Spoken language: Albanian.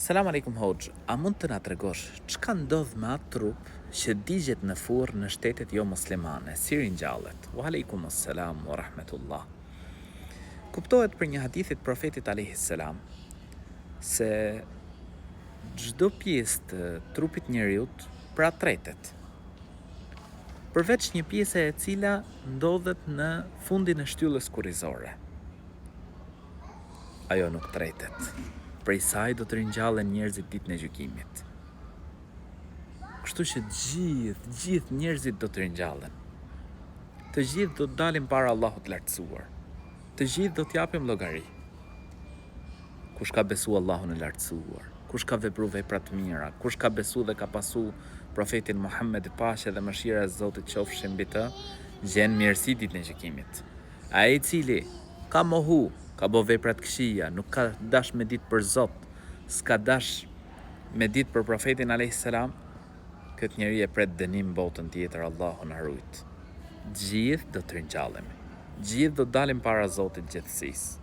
Selam aleikum hoxh, a mund të na tregosh çka ndodh me atë trup që digjet në furrë në shtetet jo muslimane, si ringjallet? Wa aleikum assalam wa rahmatullah. Kuptohet për një hadithit profetit alayhis salam se çdo pjesë të trupit njeriut pra tretet, përveç një pjese e cila ndodhet në fundin e shtyllës kurrizore. Ajo nuk tretet. Prej saj do të ringjallen njerëzit ditën e gjykimit. Kështu që gjithë njerëzit do të ringjallen. Të gjithë do të dalin para Allahut lartësuar. Të gjithë do t'japim llogari. Kush ka besu Allahun e lartësuar, kush ka vepru vepra të mira, kush ka besu dhe ka pasu profetin Muhammed, paqja dhe mëshira e Zotit qofshin mbi të, gjen mirësi ditën e gjykimit. Ai i cili ka mohu, ka bo vepra të këqija, nuk ka dash me ditë për Zot, s'ka dash me ditë për profetin alayhis salam, këtë njeri e pret dënim botën tjetër, Allahu na rujt. Gjithë do të ringjallemi. Gjithë do dalim para Zotit gjithësisë.